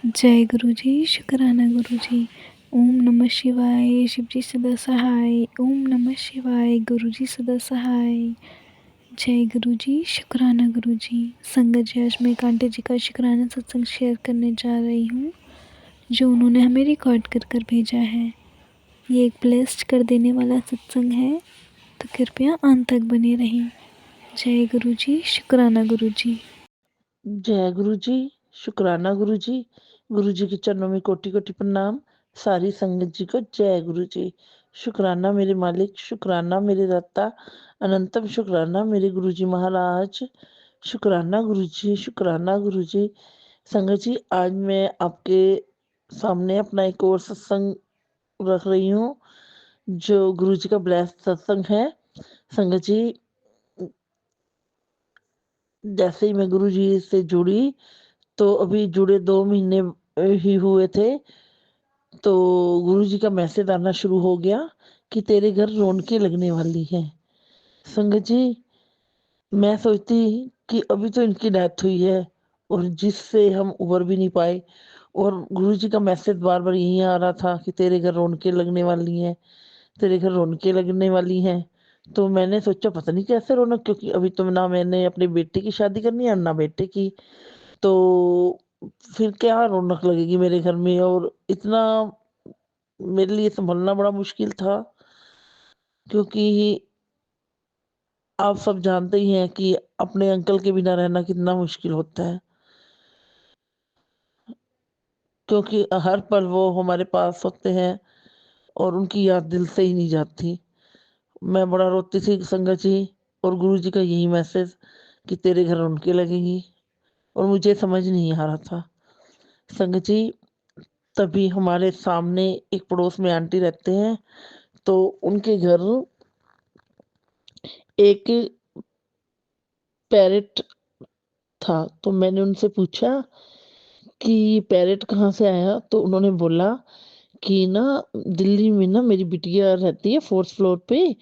जय गुरु जी, शुक्राना गुरु जी। ओम नमः शिवाय, शिव जी सदा सहाय। ओम नमः शिवाय, गुरु जी सदा सहाय। जय गुरु जी, शुक्राना गुरु जी। संगत जी, आज मैं कांटे जी का शुक्राना सत्संग शेयर करने जा रही हूँ, जो उन्होंने हमें रिकॉर्ड कर कर भेजा है। ये एक ब्लेस्ड कर देने वाला सत्संग है, तो कृपया अंत तक बने रहें। जय गुरु जी, शुक्राना गुरु जी। जय गुरु जी, शुक्राना गुरु जी। गुरु जी के चरणों में कोटि कोटि प्रणाम। सारी संगत जी को जय गुरु जी। शुक्राना मेरे मालिक, शुक्राना मेरे दाता, अनंतम शुक्राना मेरे गुरु जी महाराज। शुक्राना गुरु जी, शुक्राना गुरु जी। संगत जी, आज मैं आपके सामने अपना एक और सत्संग रख रही हूँ, जो गुरु जी का ब्लेस्ड सत्संग है। संगत जी, जैसे ही मैं गुरु जी से जुड़ी, तो अभी जुड़े 2 महीने ही हुए थे, तो गुरुजी का मैसेज आना शुरू हो गया कि तेरे घर रौनकें लगने वाली हैं। संगत जी, मैं सोचती कि अभी तो इनकी डेथ हुई है और जिससे हम उबर भी नहीं पाए, और गुरुजी का मैसेज बार बार यही आ रहा था कि तेरे घर रौनकें लगने वाली हैं, तेरे घर रौनकें लगने वाली हैं। तो मैंने सोचा पता नहीं कैसे रौनक, क्योंकि अभी तो ना मैंने अपने बेटे की शादी करनी है ना बेटे की, तो फिर क्या रौनक लगेगी मेरे घर में। और इतना मेरे लिए संभलना बड़ा मुश्किल था, क्योंकि आप सब जानते ही हैं कि अपने अंकल के बिना रहना कितना मुश्किल होता है, क्योंकि हर पल वो हमारे पास होते हैं और उनकी याद दिल से ही नहीं जाती। मैं बड़ा रोती थी संगत जी, और गुरु जी का यही मैसेज कि तेरे घर उनके लगेंगी, और मुझे समझ नहीं आ रहा था। संगत जी, तभी हमारे सामने एक पड़ोस में आंटी रहते हैं, तो उनके घर एक पैरेट था। तो मैंने उनसे पूछा कि पैरेट कहाँ से आया, तो उन्होंने बोला कि ना दिल्ली में ना मेरी बिटिया रहती है 4th फ्लोर पे,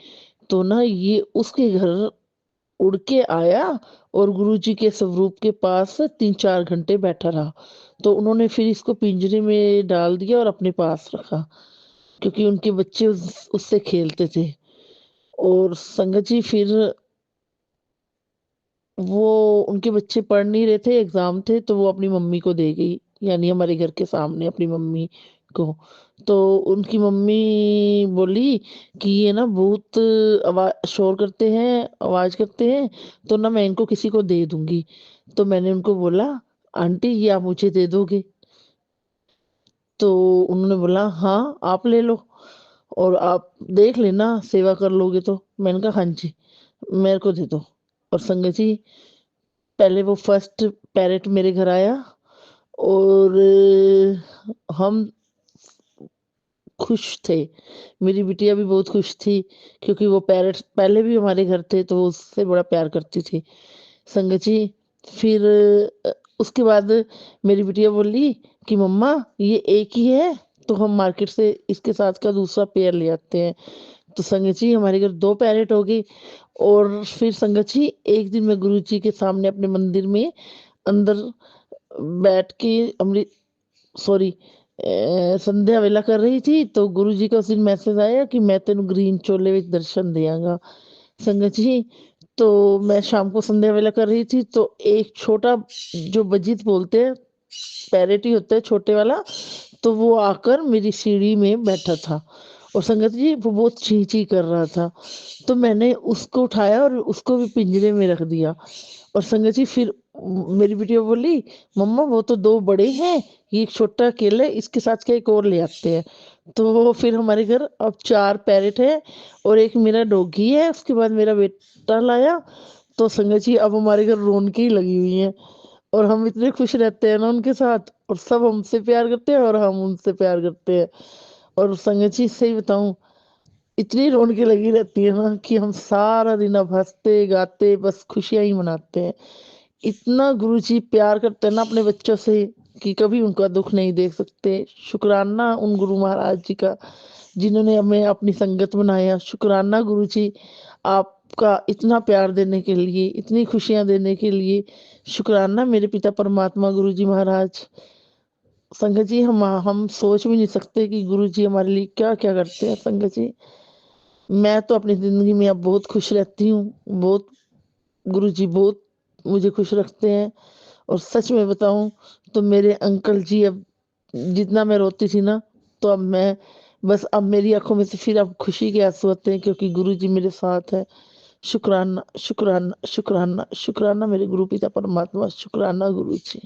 तो ना ये उसके घर उड़ के आया और गुरुजी के स्वरूप के पास 3-4 घंटे बैठा रहा। तो उन्होंने फिर इसको पिंजरे में डाल दिया और अपने पास रखा, क्योंकि उनके बच्चे उससे खेलते थे। और संगत जी, फिर वो उनके बच्चे पढ़ नहीं रहे थे, एग्जाम थे, तो वो अपनी मम्मी को दे गई, यानी हमारे घर के सामने अपनी मम्मी को। तो उनकी मम्मी बोली कि ये ना बहुत आवाज शोर करते हैं, आवाज करते हैं, तो ना मैं इनको किसी को दे दूंगी। तो मैंने उनको बोला, आंटी ये आप मुझे दे दोगे? तो उन्होंने बोला हाँ आप ले लो, और आप देख लेना सेवा कर लोगे तो। मैंने कहा हाँ जी, मेरे को दे दो। और संगत जी, पहले वो फर्स्ट पैरेट मेरे घर आया, और हम खुश थे। मेरी बिटिया भी बहुत खुश थी, क्योंकि वो पैरेट पहले भी हमारे घर थे, तो वो उससे बड़ा प्यार करती थी। संगत जी, फिर उसके बाद मेरी बिटिया बोली कि मम्मा ये एक ही है, तो हम मार्केट से इसके साथ का दूसरा पेयर ले आते हैं। तो संगत जी, हमारे घर 2 पैरेट हो गई। और फिर संगत जी, एक दिन मैं गुरु जी के सामने अपने मंदिर में अंदर बैठ के अमृत सॉरी संध्या वेला कर रही थी, तो गुरु जी का उस दिन मैसेज आया कि मैं तेन ग्रीन चोले विच दर्शन देंगा। संगत जी, तो मैं शाम को संध्या वेला कर रही थी, तो एक छोटा, जो बजीत बोलते हैं, पैरेट ही होता है छोटे वाला, तो वो आकर मेरी सीढ़ी में बैठा था। और संगत जी, वो बहुत ची ची कर रहा था, तो मैंने उसको उठाया और उसको भी पिंजरे में रख दिया। और संगत जी, फिर मेरी बिटिया बोली मम्मा वो तो 2 बड़े हैं, ये एक छोटा अकेला है, इसके साथ क्या एक और ले आते हैं। तो फिर हमारे घर अब 4 पैरेट है, और एक मेरा डॉगी है, उसके बाद मेरा बेटा लाया। तो संगत जी, अब हमारे घर रौनकें ही लगी हुई हैं, और हम इतने खुश रहते हैं ना उनके साथ, और सब हमसे प्यार करते हैं और हम उनसे प्यार करते हैं। और संगत जी, सही बताऊं, इतनी रौनकें लगी रहती है ना कि हम सारा दिन अब हंसते गाते बस खुशियां ही मनाते हैं। इतना गुरुजी प्यार करते हैं ना अपने बच्चों से कि कभी उनका दुख नहीं देख सकते। शुक्राना उन गुरु महाराज जी का, जिन्होंने हमें अपनी संगत बनाया। शुक्राना गुरु जी, आपका इतना प्यार देने के लिए, इतनी खुशियां देने के लिए। शुक्राना मेरे पिता परमात्मा गुरु जी महाराज। संगत जी हम सोच भी नहीं सकते कि गुरुजी हमारे लिए क्या-क्या करते हैं संगत जी। मैं तो अपनी ज़िंदगी में अब बहुत खुश रहती हूँ, बहुत गुरुजी बहुत मुझे खुश रखते हैं। और सच में बताऊँ तो मेरे अंकल जी अब जितना मैं रोती थी ना, तो अब मेरी आँखों में से फिर अब खुशी के आँसू आते हैं क्योंकि गुरुजी मेरे साथ हैं। शुक्राना, शुक्राना, शुक्राना, शुक्राना मेरे गुरु पिता परमात्मा, शुक्राना गुरुजी।